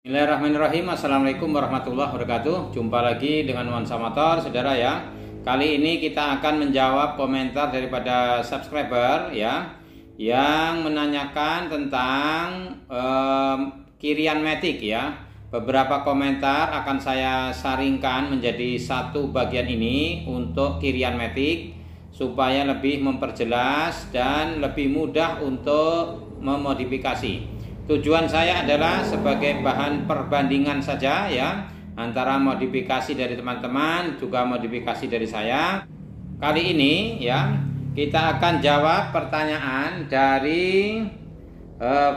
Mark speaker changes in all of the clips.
Speaker 1: Bismillahirrahmanirrahim. Assalamualaikum warahmatullahi wabarakatuh. Jumpa lagi dengan Nuansa Motor, saudara ya. Kali ini kita akan menjawab komentar daripada subscriber ya, yang menanyakan tentang kirian Matic ya. Beberapa komentar akan saya saringkan menjadi satu bagian ini untuk kirian Matic supaya lebih memperjelas dan lebih mudah untuk memodifikasi. Tujuan saya adalah sebagai bahan perbandingan saja ya, antara modifikasi dari teman-teman juga modifikasi dari saya. Kali ini ya kita akan jawab pertanyaan dari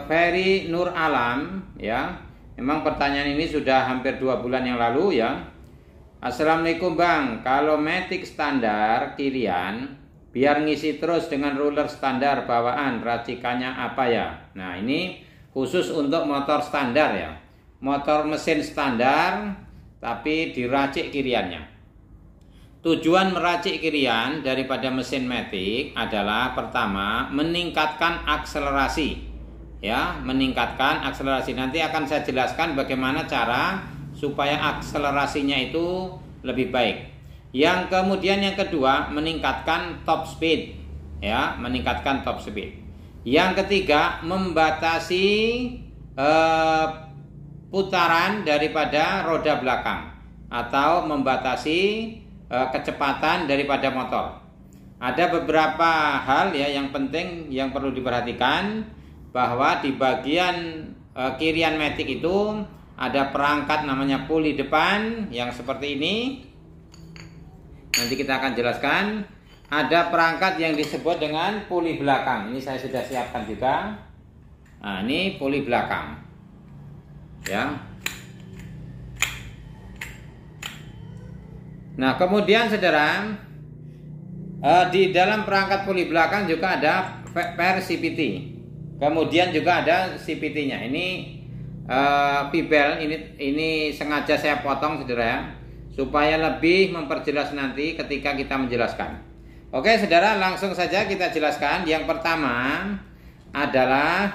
Speaker 1: Ferry Nur Alam ya. Memang pertanyaan ini sudah hampir 2 bulan yang lalu ya. Assalamualaikum Bang, kalau Matic standar kirian biar ngisi terus dengan ruler standar bawaan, racikannya apa ya? Nah ini khusus untuk motor standar ya, motor mesin standar tapi diracik kiriannya. Tujuan meracik kirian daripada mesin Matic adalah pertama meningkatkan akselerasi ya, meningkatkan akselerasi. Nanti akan saya jelaskan bagaimana cara supaya akselerasinya itu lebih baik. Yang kemudian yang kedua meningkatkan top speed ya, meningkatkan top speed. Yang ketiga membatasi putaran daripada roda belakang atau membatasi kecepatan daripada motor. Ada beberapa hal ya yang penting yang perlu diperhatikan, bahwa di bagian kirian Matic itu ada perangkat namanya puli depan yang seperti ini. Nanti kita akan jelaskan. Ada perangkat yang disebut dengan puli belakang. Ini saya sudah siapkan juga. Nah, ini puli belakang. Ya. Nah, kemudian saudara, di dalam perangkat puli belakang juga ada per CPT. Kemudian juga ada CPT-nya. Ini Vibel. Ini sengaja saya potong saudara ya, supaya lebih memperjelas nanti ketika kita menjelaskan. Oke saudara, langsung saja kita jelaskan. Yang pertama adalah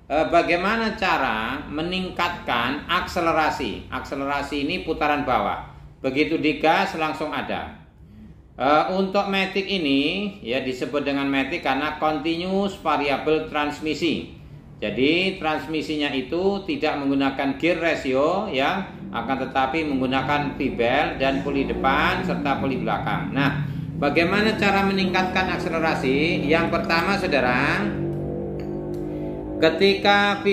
Speaker 1: bagaimana cara meningkatkan akselerasi. Akselerasi ini putaran bawah. Begitu digas langsung ada. Untuk Matic ini ya disebut dengan Matic karena continuous variable transmisi. Jadi transmisinya itu tidak menggunakan gear ratio ya, akan tetapi menggunakan Vibel dan puli depan serta puli belakang. Nah, bagaimana cara meningkatkan akselerasi? Yang pertama saudara, ketika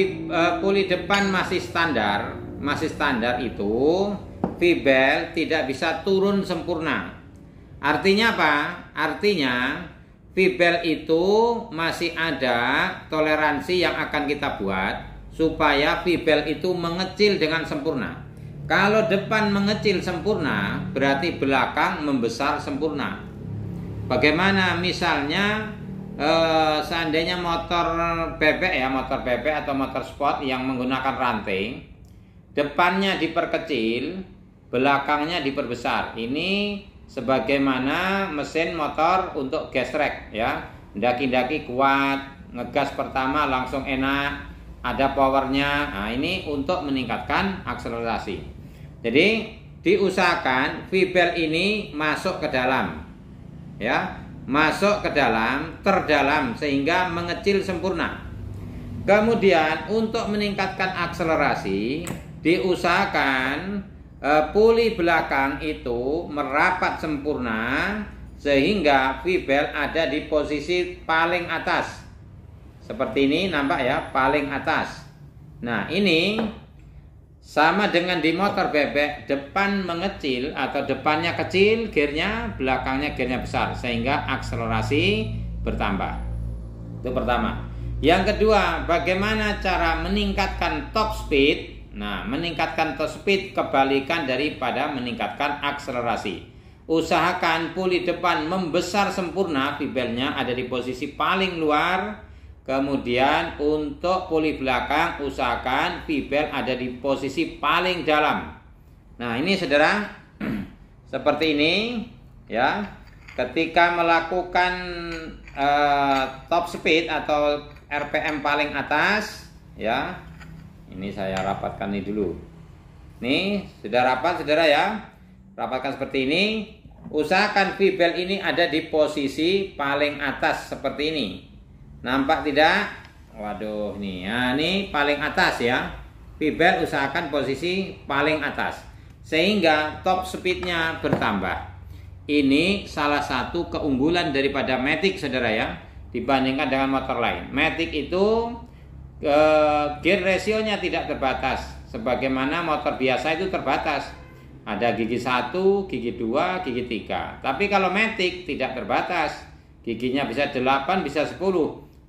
Speaker 1: puli depan masih standar itu Vibel tidak bisa turun sempurna. Artinya apa? Artinya Vibel itu masih ada toleransi yang akan kita buat supaya Vibel itu mengecil dengan sempurna. Kalau depan mengecil sempurna, berarti belakang membesar sempurna. Bagaimana misalnya seandainya motor bebek ya, motor bebek atau motor sport yang menggunakan ranting, depannya diperkecil, belakangnya diperbesar. Ini sebagaimana mesin motor untuk gesrek ya, daki-daki kuat, ngegas pertama langsung enak, ada powernya. Nah ini untuk meningkatkan akselerasi. Jadi diusahakan Vibel ini masuk ke dalam ya, masuk ke dalam, terdalam sehingga mengecil sempurna. Kemudian untuk meningkatkan akselerasi diusahakan puli belakang itu merapat sempurna sehingga Vibel ada di posisi paling atas. Seperti ini nampak ya, paling atas. Nah ini sama dengan di motor bebek, depan mengecil atau depannya kecil gearnya, belakangnya gearnya besar sehingga akselerasi bertambah. Itu pertama. Yang kedua, bagaimana cara meningkatkan top speed? Nah, meningkatkan top speed kebalikan daripada meningkatkan akselerasi. Usahakan puli depan membesar sempurna, Vibelnya ada di posisi paling luar. Kemudian untuk puli belakang usahakan Vibel ada di posisi paling dalam. Nah ini saudara, seperti ini ya. Ketika melakukan top speed atau RPM paling atas ya, Ini saya rapatkan ini dulu. Nih, sudah rapat saudara ya. Rapatkan seperti ini. Usahakan V-belt ini ada di posisi paling atas seperti ini. Nampak tidak? Waduh, nih. Nah, ini paling atas ya. V-belt usahakan posisi paling atas. Sehingga top speednya bertambah. Ini salah satu keunggulan daripada Matic saudara ya. Dibandingkan dengan motor lain. Matic itu gear ratio-nya tidak terbatas. Sebagaimana motor biasa itu terbatas. Ada gigi 1, gigi 2, gigi 3. Tapi kalau Matic tidak terbatas. Giginya bisa 8, bisa 10.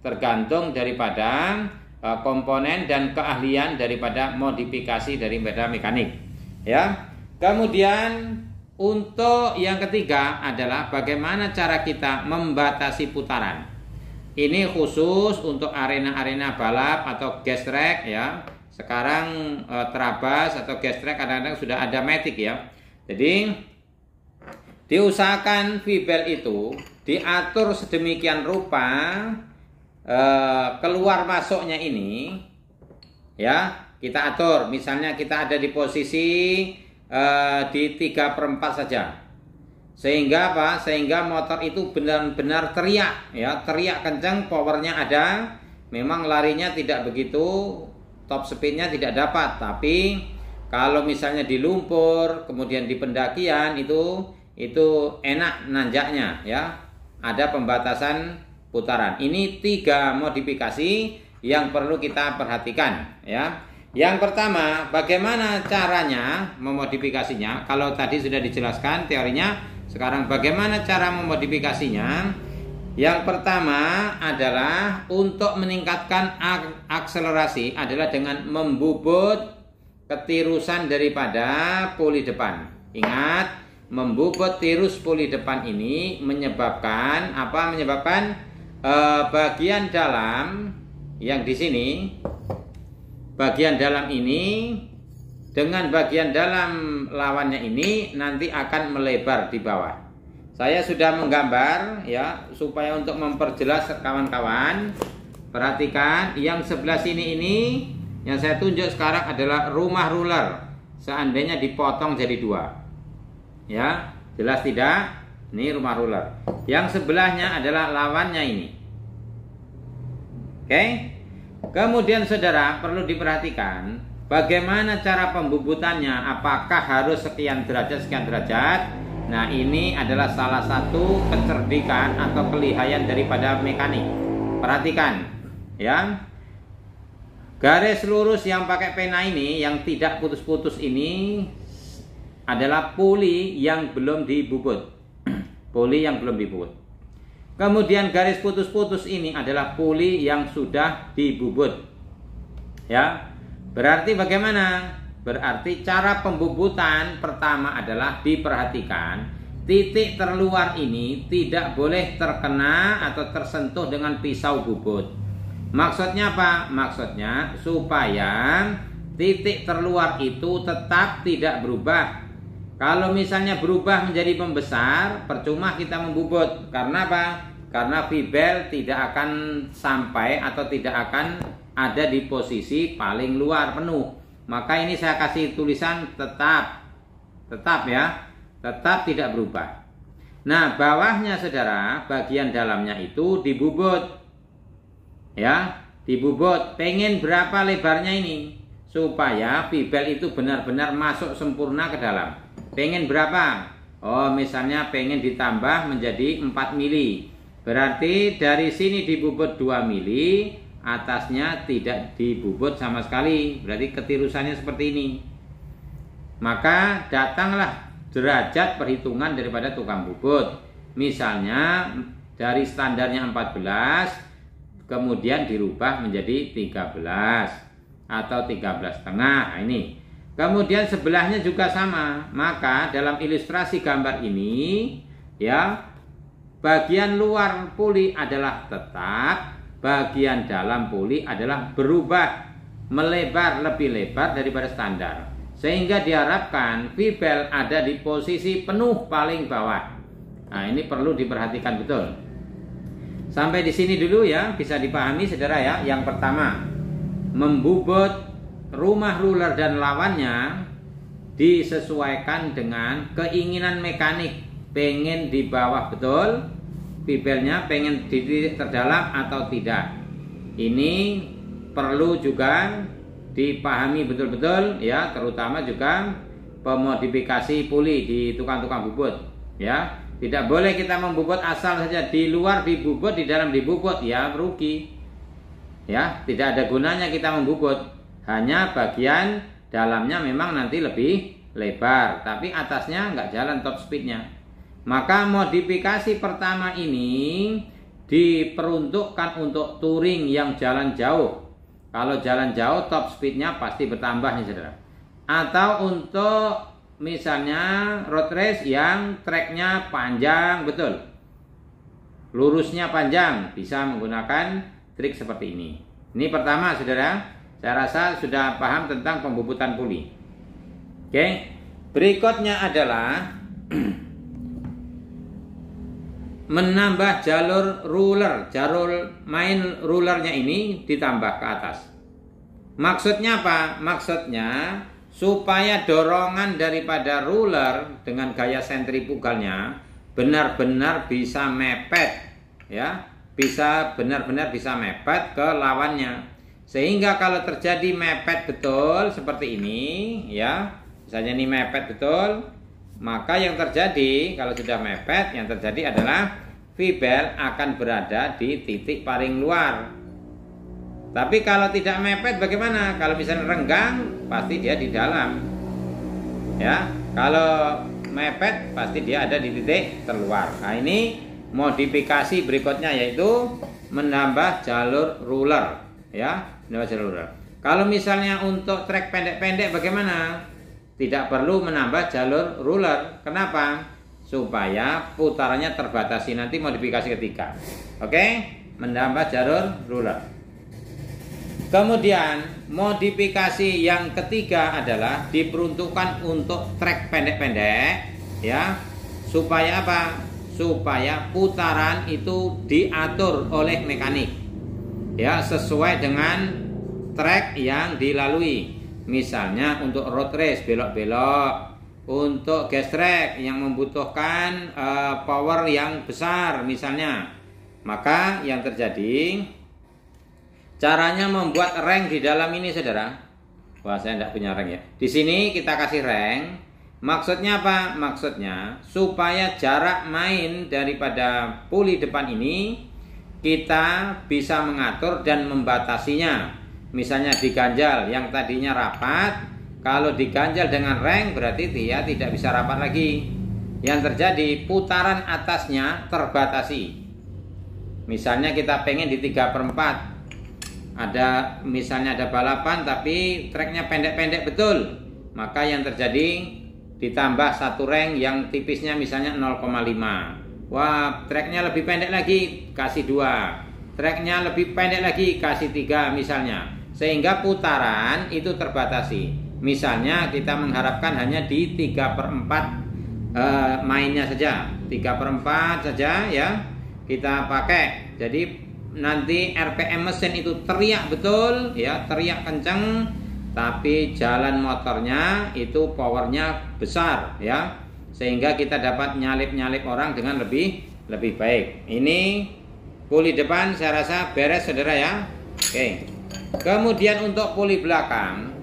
Speaker 1: Tergantung daripada komponen dan keahlian daripada modifikasi daripada mekanik. Ya. Kemudian untuk yang ketiga adalah bagaimana cara kita membatasi putaran. Ini khusus untuk arena-arena balap atau gas track ya. Sekarang Trabas atau gas track kadang-kadang sudah ada Matic ya. Jadi diusahakan V-belt itu diatur sedemikian rupa keluar masuknya ini ya. Kita atur, misalnya kita ada di posisi di 3/4 saja. Sehingga apa? Sehingga motor itu benar-benar teriak ya, teriak kencang, powernya ada. Memang larinya tidak begitu, top speednya tidak dapat. Tapi kalau misalnya di lumpur, kemudian di pendakian itu enak nanjaknya ya. Ada pembatasan putaran. Ini 3 modifikasi yang perlu kita perhatikan ya. Yang pertama, bagaimana caranya memodifikasinya? Kalau tadi sudah dijelaskan teorinya, sekarang bagaimana cara memodifikasinya? Yang pertama adalah untuk meningkatkan akselerasi adalah dengan membubut ketirusan daripada poli depan. Ingat, membubut tirus poli depan ini menyebabkan apa? Menyebabkan bagian dalam yang di sini, bagian dalam ini dengan bagian dalam lawannya ini nanti akan melebar di bawah. Saya sudah menggambar ya supaya untuk memperjelas kawan-kawan. Perhatikan yang sebelah sini ini yang saya tunjuk sekarang adalah rumah ruler. Seandainya dipotong jadi 2. Ya, jelas tidak? Ini rumah ruler. Yang sebelahnya adalah lawannya ini. Oke? Kemudian saudara perlu diperhatikan bagaimana cara pembubutannya. Apakah harus sekian derajat? Nah, ini adalah salah satu kecerdikan atau kelihayan daripada mekanik. Perhatikan ya. Garis lurus yang pakai pena ini, yang tidak putus-putus ini adalah poli yang belum dibubut. Poli yang belum dibubut. Kemudian garis putus-putus ini adalah poli yang sudah dibubut. Ya. Berarti bagaimana? Berarti cara pembubutan pertama adalah diperhatikan titik terluar ini tidak boleh terkena atau tersentuh dengan pisau bubut. Maksudnya apa? Maksudnya supaya titik terluar itu tetap tidak berubah. Kalau misalnya berubah menjadi membesar, percuma kita membubut. Karena apa? Karena V-belt tidak akan sampai atau tidak akan ada di posisi paling luar penuh. Maka ini saya kasih tulisan tetap ya, tetap tidak berubah. Nah, bawahnya saudara, bagian dalamnya itu dibubut. Ya, dibubut. Pengen berapa lebarnya ini? Supaya V-belt itu benar-benar masuk sempurna ke dalam. Pengen berapa? Oh, misalnya pengen ditambah menjadi 4 mili. Berarti dari sini dibubut 2 mili, atasnya tidak dibubut sama sekali. Berarti ketirusannya seperti ini. Maka datanglah derajat perhitungan daripada tukang bubut. Misalnya dari standarnya 14, kemudian dirubah menjadi 13 atau 13,5. Nah, ini. Kemudian sebelahnya juga sama. Maka dalam ilustrasi gambar ini ya, bagian luar poli adalah tetap, bagian dalam poli adalah berubah, melebar lebih lebar daripada standar. Sehingga diharapkan V-belt ada di posisi penuh paling bawah. Nah, ini perlu diperhatikan betul. Sampai di sini dulu ya, bisa dipahami saudara ya. Yang pertama, membubut rumah ruler dan lawannya disesuaikan dengan keinginan mekanik. Pengen di bawah betul pibelnya, pengen di titik terdalam atau tidak. Ini perlu juga dipahami betul-betul ya, terutama juga pemodifikasi puli di tukang-tukang bubut ya. Tidak boleh kita membubut asal saja, di luar dibubut, di dalam dibubut, ya rugi ya. Tidak ada gunanya kita membubut, hanya bagian dalamnya memang nanti lebih lebar, tapi atasnya nggak jalan top speednya. Maka modifikasi pertama ini diperuntukkan untuk touring yang jalan jauh. Kalau jalan jauh top speednya pasti bertambah nih saudara. Atau untuk misalnya road race yang treknya panjang betul, lurusnya panjang, bisa menggunakan trik seperti ini. Ini pertama saudara, saya rasa sudah paham tentang pembubutan puli. Oke, berikutnya adalah menambah jalur ruler. Jalur main rulernya ini ditambah ke atas. Maksudnya apa? Maksudnya supaya dorongan daripada ruler dengan gaya sentrifugalnya benar-benar bisa mepet ya, bisa benar-benar bisa mepet ke lawannya. Sehingga kalau terjadi mepet betul seperti ini ya, misalnya ini mepet betul, maka yang terjadi kalau sudah mepet, yang terjadi adalah V-bel akan berada di titik paling luar. Tapi kalau tidak mepet bagaimana? Kalau misalnya renggang, pasti dia di dalam. Ya, kalau mepet pasti dia ada di titik terluar. Nah, ini modifikasi berikutnya yaitu menambah jalur ruler, ya, menambah jalur ruler. Kalau misalnya untuk trek pendek-pendek bagaimana? Tidak perlu menambah jalur ruler. Kenapa? Supaya putarannya terbatasi, nanti modifikasi ketiga. Oke, menambah jalur ruler. Kemudian modifikasi yang ketiga adalah diperuntukkan untuk trek pendek-pendek ya. Supaya apa? Supaya putaran itu diatur oleh mekanik. Ya, sesuai dengan trek yang dilalui. Misalnya untuk road race belok-belok, untuk gas track yang membutuhkan power yang besar misalnya. Maka yang terjadi, caranya membuat rank di dalam ini saudara. Wah, saya tidak punya rank ya. Di sini kita kasih rank. Maksudnya apa? Maksudnya supaya jarak main daripada puli depan ini kita bisa mengatur dan membatasinya. Misalnya diganjal yang tadinya rapat, kalau diganjal dengan rank berarti dia tidak bisa rapat lagi. Yang terjadi putaran atasnya terbatasi. Misalnya kita pengen di 3/4. Ada misalnya ada balapan tapi treknya pendek-pendek betul. Maka yang terjadi ditambah satu rank yang tipisnya misalnya 0,5. Wah, treknya lebih pendek lagi, kasih 2. Treknya lebih pendek lagi, kasih 3 misalnya. Sehingga putaran itu terbatasi. Misalnya kita mengharapkan hanya di 3/4 mainnya saja, 3/4 saja ya kita pakai. Jadi nanti RPM mesin itu teriak betul ya, teriak kenceng, tapi jalan motornya itu powernya besar ya, sehingga kita dapat nyalip-nyalip orang dengan lebih baik. Ini puli depan saya rasa beres saudara ya. Oke. Kemudian untuk puli belakang.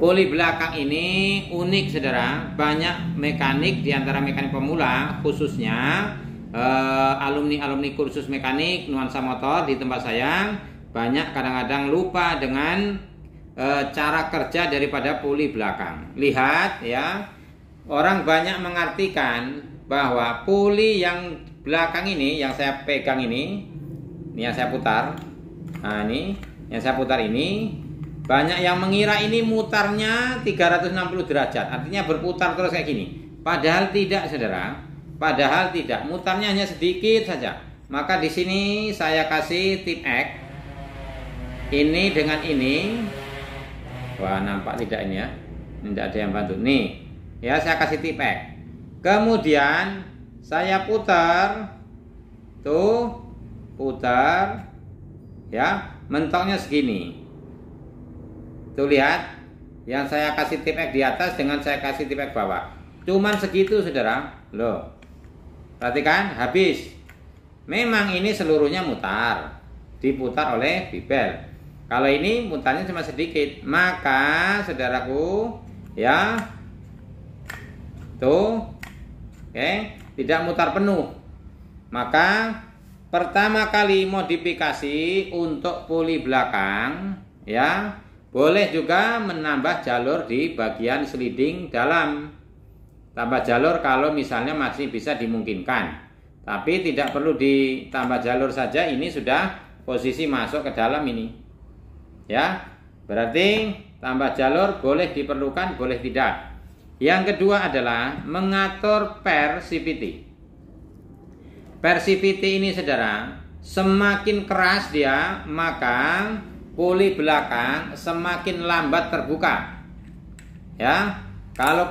Speaker 1: Puli belakang ini unik saudara. Banyak mekanik di antara mekanik pemula, khususnya alumni kursus mekanik nuansa motor di tempat saya, banyak kadang-kadang lupa dengan cara kerja daripada puli belakang. Lihat ya, orang banyak mengartikan bahwa puli yang belakang ini, yang saya pegang ini yang saya putar. Nah, ini yang saya putar ini, banyak yang mengira ini mutarnya 360 derajat, artinya berputar terus kayak gini. Padahal tidak saudara. Padahal tidak, mutarnya hanya sedikit saja. Maka di sini saya kasih tip X. Ini dengan ini. Wah, nampak tidak ini ya? Ini tidak ada yang bantu. Nih, ya saya kasih tip X. Kemudian saya putar. Tuh, putar. Ya, mentoknya segini. Tuh lihat, yang saya kasih tip X di atas dengan saya kasih tip X bawah. Cuman segitu saudara. Loh. Perhatikan, habis. Memang ini seluruhnya mutar. Diputar oleh bibel. Kalau ini mutarnya cuma sedikit. Maka saudaraku, ya. Tuh. Oke, tidak mutar penuh. Maka pertama kali modifikasi untuk puli belakang, ya, boleh juga menambah jalur di bagian sliding dalam. Tambah jalur kalau misalnya masih bisa dimungkinkan. Tapi tidak perlu ditambah jalur saja, ini sudah posisi masuk ke dalam ini. Ya, berarti tambah jalur boleh diperlukan, boleh tidak. Yang kedua adalah mengatur persivity. Persivity ini saudara, semakin keras dia, maka puli belakang semakin lambat terbuka. Ya, kalau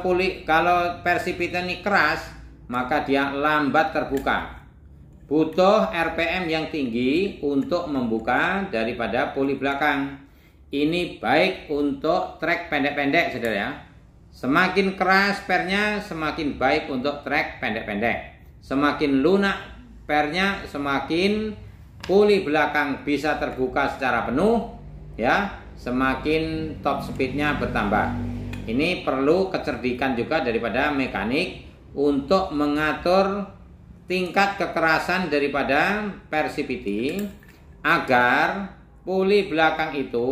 Speaker 1: persivity ini keras, maka dia lambat terbuka. Butuh RPM yang tinggi untuk membuka daripada puli belakang. Ini baik untuk trek pendek-pendek saudara ya. Semakin keras pernya, semakin baik untuk trek pendek-pendek. Semakin lunak pernya, semakin puli belakang bisa terbuka secara penuh, ya, semakin top speednya bertambah. Ini perlu kecerdikan juga daripada mekanik untuk mengatur tingkat kekerasan daripada persivity agar puli belakang itu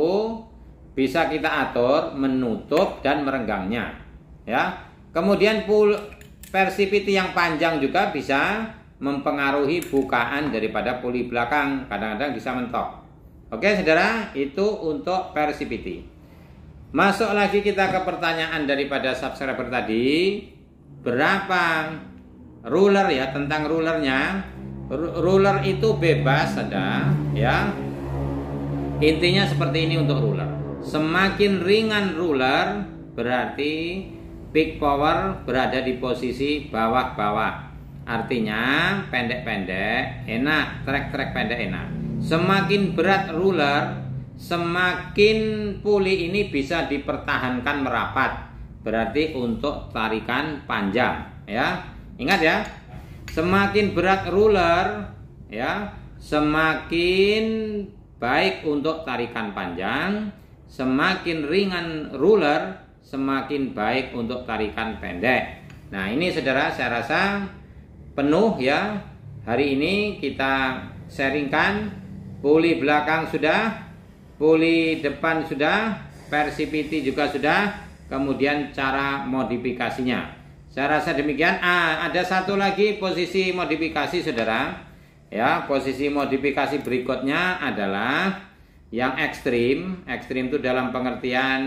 Speaker 1: bisa kita atur menutup dan merenggangnya, ya. Kemudian persivity yang panjang juga bisa mempengaruhi bukaan daripada puli belakang, kadang-kadang bisa mentok. Oke saudara, itu untuk persivity. Masuk lagi kita ke pertanyaan daripada subscriber tadi, berapa ruler ya, tentang rulernya. Ruler itu bebas ada ya. Intinya seperti ini untuk ruler. Semakin ringan ruler berarti peak power berada di posisi bawah-bawah. Artinya pendek-pendek enak, trek-trek pendek enak. Semakin berat ruler, semakin puli ini bisa dipertahankan merapat. Berarti untuk tarikan panjang, ya. Ingat ya. Semakin berat ruler, ya, semakin baik untuk tarikan panjang. Semakin ringan ruler, semakin baik untuk tarikan pendek. Nah, ini saudara, saya rasa penuh ya. Hari ini kita sharingkan puli belakang sudah, puli depan sudah, persivity juga sudah, kemudian cara modifikasinya. Saya rasa demikian. Ada satu lagi posisi modifikasi saudara. Ya, posisi modifikasi berikutnya adalah yang ekstrim. Ekstrim itu dalam pengertian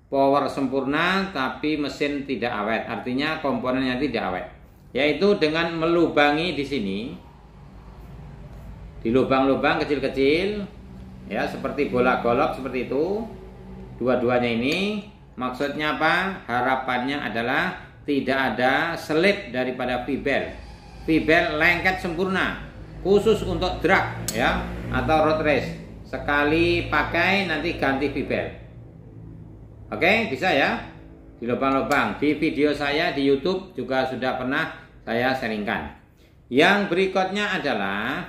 Speaker 1: power sempurna tapi mesin tidak awet. Artinya komponennya tidak awet. Yaitu dengan melubangi di sini, di lubang-lubang kecil-kecil, ya seperti bola golok seperti itu. Dua-duanya ini maksudnya apa? Harapannya adalah tidak ada selip daripada fibel. Fibel lengket sempurna, khusus untuk drag ya atau road race. Sekali pakai nanti ganti fibel. Oke, bisa ya? Di lubang-lubang. Di video saya di YouTube juga sudah pernah saya sharingkan. Yang berikutnya adalah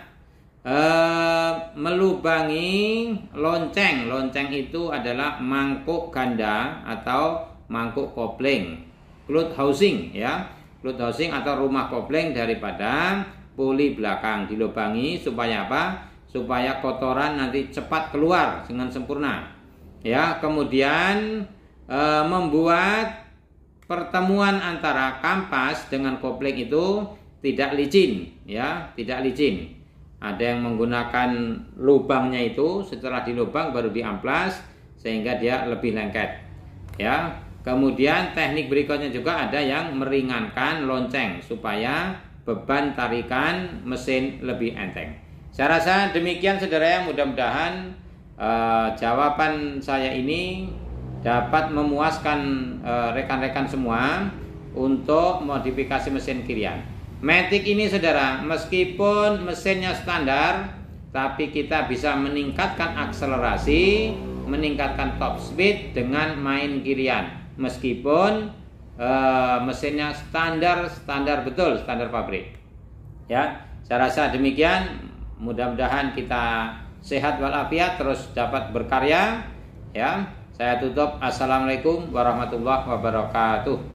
Speaker 1: melubangi lonceng. Lonceng itu adalah mangkuk ganda atau mangkuk kopling, cloth housing ya, cloth housing atau rumah kopling daripada puli belakang. Dilubangi supaya apa? Supaya kotoran nanti cepat keluar dengan sempurna. Ya, kemudian membuat pertemuan antara kampas dengan kopling itu tidak licin ya, tidak licin. Ada yang menggunakan lubangnya itu setelah dilubang baru diamplas sehingga dia lebih lengket. Ya. Kemudian teknik berikutnya juga ada yang meringankan lonceng supaya beban tarikan mesin lebih enteng. Saya rasa demikian saudara ya, mudah-mudahan jawaban saya ini dapat memuaskan rekan-rekan semua untuk modifikasi mesin kirian. Matic ini saudara, meskipun mesinnya standar, tapi kita bisa meningkatkan akselerasi meningkatkan top speed dengan main kirian, meskipun mesinnya standar betul, standar pabrik. Ya, saya rasa demikian. Mudah-mudahan kita sehat walafiat, terus dapat berkarya. Ya, saya tutup. Assalamualaikum warahmatullahi wabarakatuh.